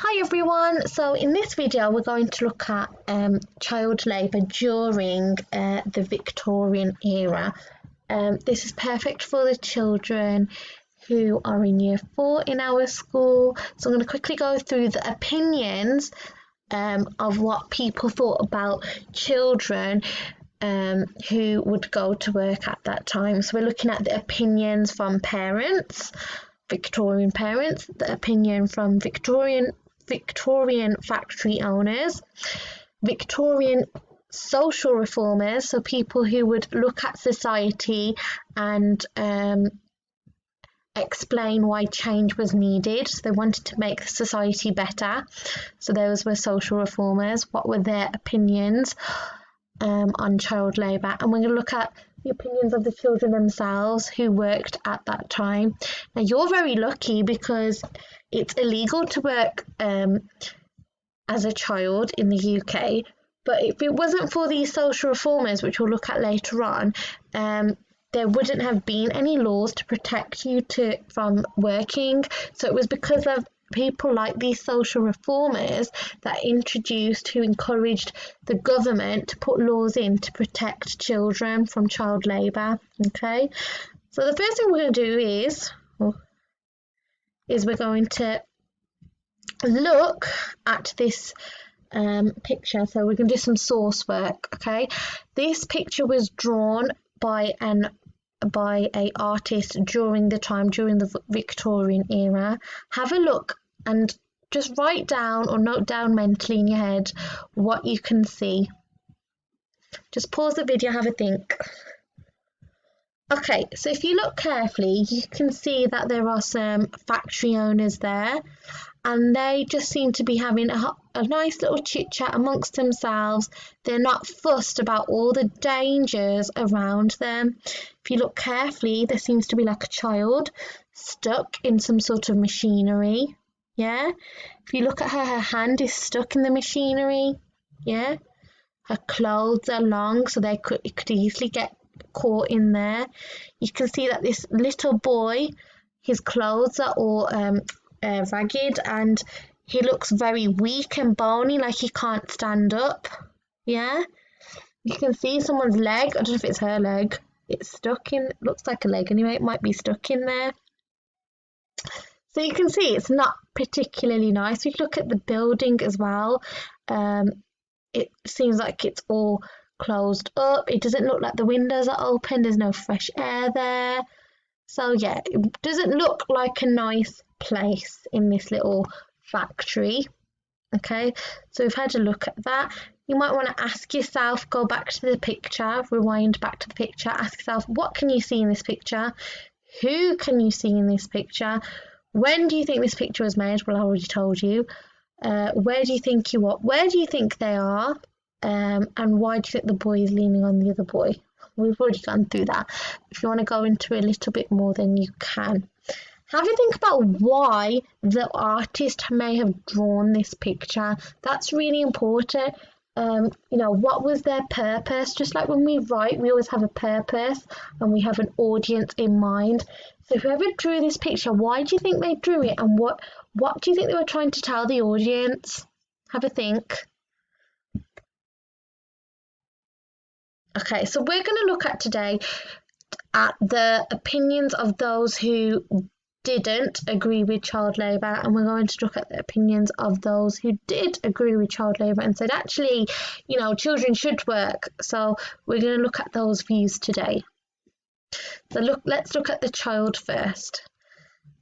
Hi everyone, so in this video we're going to look at child labour during the Victorian era. This is perfect for the children who are in year 4 in our school. So I'm going to quickly go through the opinions of what people thought about children who would go to work at that time. So we're looking at the opinions from parents, Victorian parents, the opinion from Victorian factory owners, Victorian social reformers, so people who would look at society and explain why change was needed. So they wanted to make society better. So those were social reformers. What were their opinions on child labour? And we're going to look at the opinions of the children themselves who worked at that time. Now you're very lucky because it's illegal to work as a child in the UK, but if it wasn't for these social reformers, which we'll look at later on, there wouldn't have been any laws to protect you from working. So it was because of people like these social reformers that who encouraged the government to put laws in to protect children from child labour. Okay, so the first thing we're going to do is we're going to look at this picture. So we're going to do some source work. Okay, this picture was drawn by a artist during the Victorian era. Have a look and just write down or note down mentally in your head what you can see. Just pause the video, have a think. Okay, so if you look carefully, you can see that there are some factory owners there, and they just seem to be having a nice little chit chat amongst themselves. They're not fussed about all the dangers around them. If you look carefully, there seems to be like a child stuck in some sort of machinery. Yeah, if you look at her hand is stuck in the machinery. Yeah, her clothes are long, so it could easily get caught in there. You can see that this little boy, his clothes are all ragged, and he looks very weak and bony, like he can't stand up. Yeah, you can see someone's leg. I don't know if it's her leg. It's stuck in. Looks like a leg anyway. It might be stuck in there. So you can see it's not particularly nice. We look at the building as well. It seems like it's all closed up. It doesn't look like the windows are open. There's no fresh air there. So yeah, it doesn't look like a nice place in this little factory. Okay, so we've had a look at that. You might want to ask yourself, go back to the picture, rewind back to the picture, ask yourself, what can you see in this picture? Who can you see in this picture? When do you think this picture was made? Well, I already told you. Where do you think you are? Where do you think they are? And why do you think the boy is leaning on the other boy? We've already gone through that. If you want to go into a little bit more, then you can. Have a think about why the artist may have drawn this picture. That's really important. What was their purpose? Just like when we write, we always have a purpose and we have an audience in mind. So whoever drew this picture, why do you think they drew it, and what do you think they were trying to tell the audience? Have a think. Okay, so we're going to look at today at the opinions of those who didn't agree with child labour, and we're going to look at the opinions of those who did agree with child labour and said actually, children should work. So we're going to look at those views today. So let's look at the child first.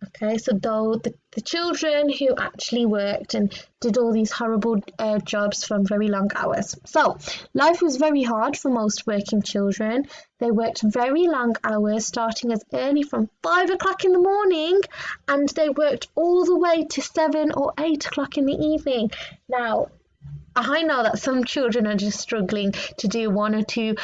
Okay, so the children who actually worked and did all these horrible jobs from very long hours. So life was very hard for most working children. They worked very long hours, starting as early from 5 o'clock in the morning, and they worked all the way to 7 or 8 o'clock in the evening. Now, I know that some children are just struggling to do 1 or 2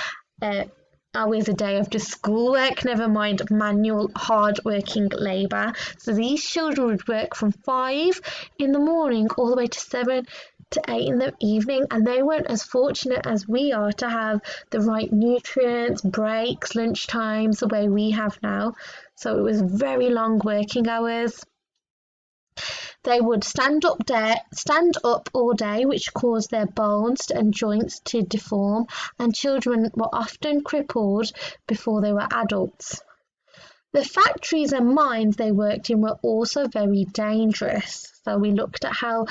hours a day of just schoolwork, never mind manual hard working labour. So these children would work from 5 in the morning all the way to 7 to 8 in the evening, and they weren't as fortunate as we are to have the right nutrients, breaks, lunch times the way we have now. So it was very long working hours. They would stand up all day, which caused their bones and joints to deform, and children were often crippled before they were adults. The factories and mines they worked in were also very dangerous. So we looked at how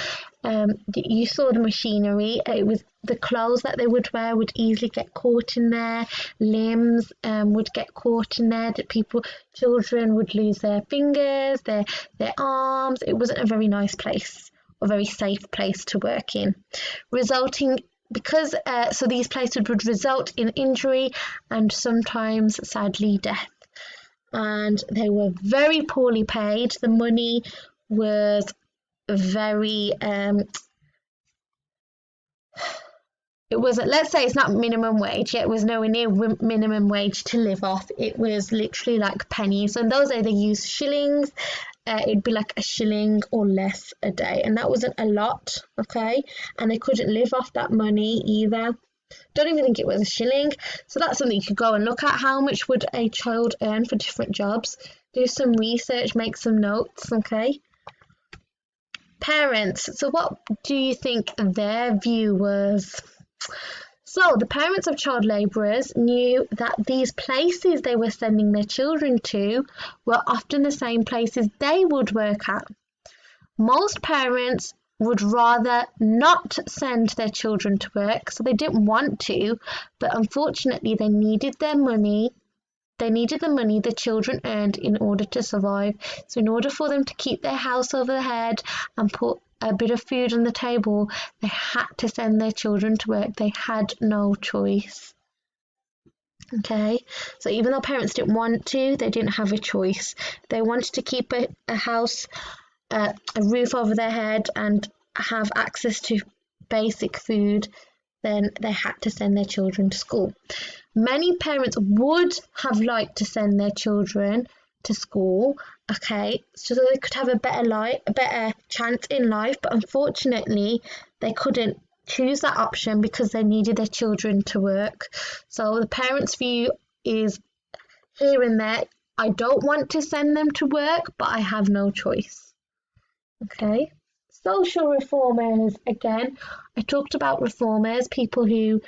you saw the machinery. It was the clothes that they would wear would easily get caught in there. Limbs would get caught in there. That children would lose their fingers, their arms. It wasn't a very nice place, or very safe place to work in, so these places would result in injury and sometimes, sadly, death. And they were very poorly paid. The money was very it was, let's say it's not minimum wage, yet it was nowhere near minimum wage to live off. It was literally like pennies. So in those days they used shillings. It'd be like a shilling or less a day, and that wasn't a lot, okay? And they couldn't live off that money either. Don't even think it was a shilling. So that's something you could go and look at. How much would a child earn for different jobs? Do some research, make some notes, okay? Parents. So what do you think their view was? So the parents of child labourers knew that these places they were sending their children to were often the same places they would work at. Most parents would rather not send their children to work, so they didn't want to, but unfortunately they needed their money. They needed the money the children earned in order to survive. So in order for them to keep their house over their head and put a bit of food on the table, they had to send their children to work. They had no choice. Okay, so even though parents didn't want to, they didn't have a choice. They wanted to keep a house, a roof over their head, and have access to basic food, then they had to send their children to school. Many parents would have liked to send their children to school, okay, so they could have a better chance in life, but unfortunately they couldn't choose that option because they needed their children to work. So the parents' view is here and there. I don't want to send them to work, but I have no choice. Okay. Social reformers, again, I talked about reformers, people who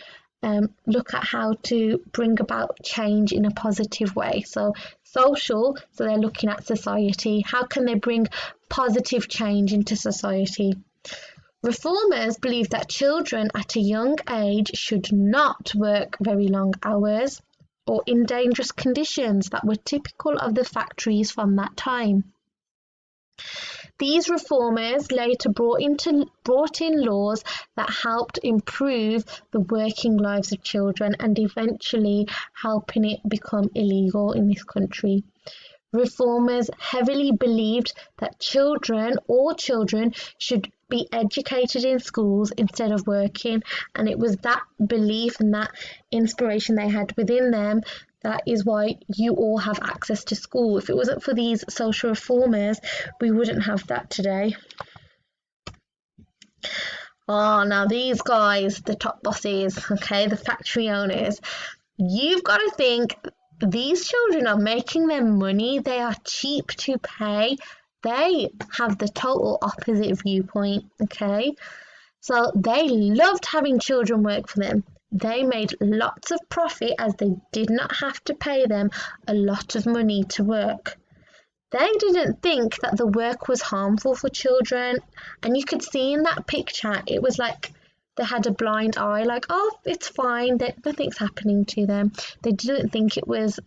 look at how to bring about change in a positive way. So social, so they're looking at society. How can they bring positive change into society? Reformers believe that children at a young age should not work very long hours or in dangerous conditions that were typical of the factories from that time. These reformers later brought in laws that helped improve the working lives of children and eventually helping it become illegal in this country. Reformers heavily believed that all children should be educated in schools instead of working, and it was that belief and that inspiration they had within them that is why you all have access to school. If it wasn't for these social reformers, we wouldn't have that today. Oh, now these guys, the top bosses, okay, the factory owners, you've got to think these children are making their money. They are cheap to pay. They have the total opposite viewpoint, okay? So they loved having children work for them. They made lots of profit as they did not have to pay them a lot of money to work. They didn't think that the work was harmful for children, and you could see in that picture, it was like they had a blind eye, like, oh, it's fine, nothing's happening to them. They didn't think it was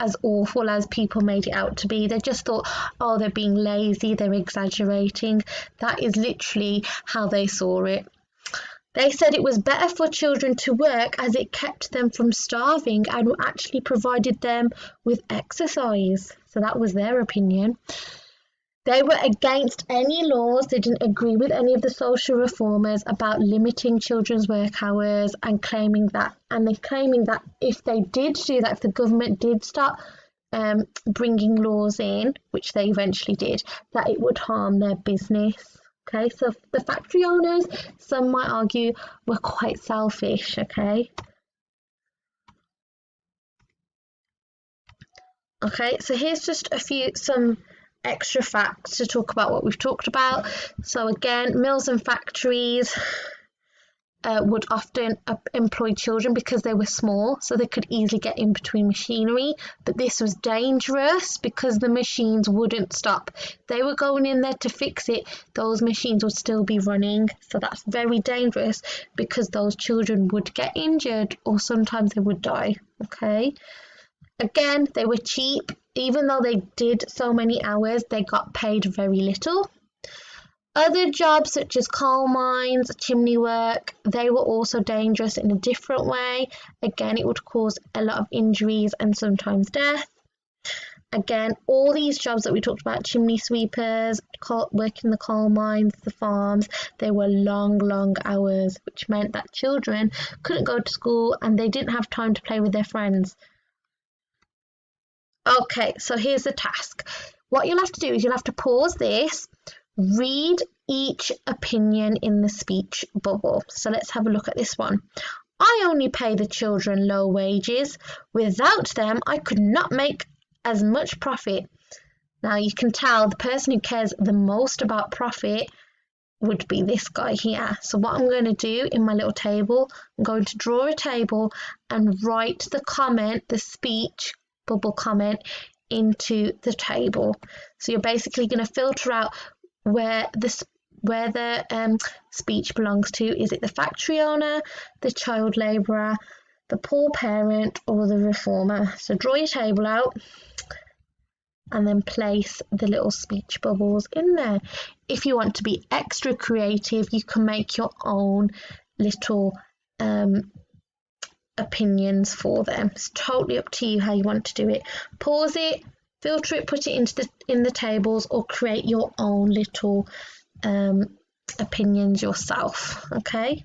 as awful as people made it out to be. They just thought, oh, they're being lazy, they're exaggerating. That is literally how they saw it. They said it was better for children to work as it kept them from starving and actually provided them with exercise. So that was their opinion. They were against any laws. They didn't agree with any of the social reformers about limiting children's work hours and claiming that if they did do that, if the government did start bringing laws in, which they eventually did, that it would harm their business. Okay, so the factory owners, some might argue, were quite selfish, okay? Okay, so here's just some extra facts to talk about what we've talked about. So again, mills and factories would often employ children because they were small, so they could easily get in between machinery. But this was dangerous because the machines wouldn't stop. They were going in there to fix it, those machines would still be running. So that's very dangerous because those children would get injured or sometimes they would die. Okay. Again, they were cheap. Even though they did so many hours, they got paid very little. Other jobs such as coal mines, chimney work, they were also dangerous in a different way. Again, it would cause a lot of injuries and sometimes death. Again, all these jobs that we talked about, chimney sweepers, working in the coal mines, the farms, they were long hours, which meant that children couldn't go to school and they didn't have time to play with their friends. Okay, so here's the task. What you'll have to do is you'll have to pause this, read each opinion in the speech bubble. So let's have a look at this one. I only pay the children low wages. Without them, I could not make as much profit. Now you can tell the person who cares the most about profit would be this guy here. So what I'm going to do in my little table, I'm going to draw a table and write the comment, the speech bubble comment, into the table. So you're basically going to filter out where the speech belongs to. Is it the factory owner, the child labourer, the poor parent, or the reformer? So draw your table out and then place the little speech bubbles in there. If you want to be extra creative, you can make your own little opinions for them. It's totally up to you how you want to do it. Pause it, filter it, put it in the tables, or create your own little opinions yourself. Okay,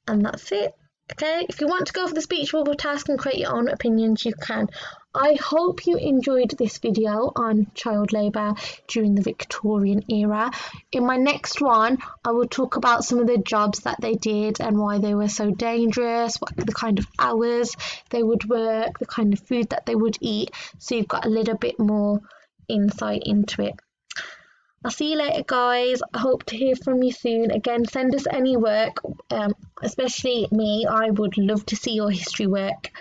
and that's it. Okay, if you want to go for the speech bubble task and create your own opinions, you can. I hope you enjoyed this video on child labour during the Victorian era. In my next one, I will talk about some of the jobs that they did and why they were so dangerous, what the kind of hours they would work, the kind of food that they would eat, so you've got a little bit more insight into it. I'll see you later, guys. I hope to hear from you soon. Again, send us any work, especially me. I would love to see your history work,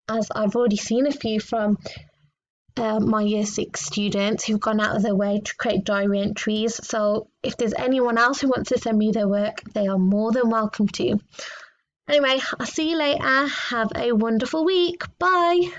as I've already seen a few from my year 6 students who've gone out of their way to create diary entries. So if there's anyone else who wants to send me their work, they are more than welcome to. Anyway, I'll see you later. Have a wonderful week. Bye.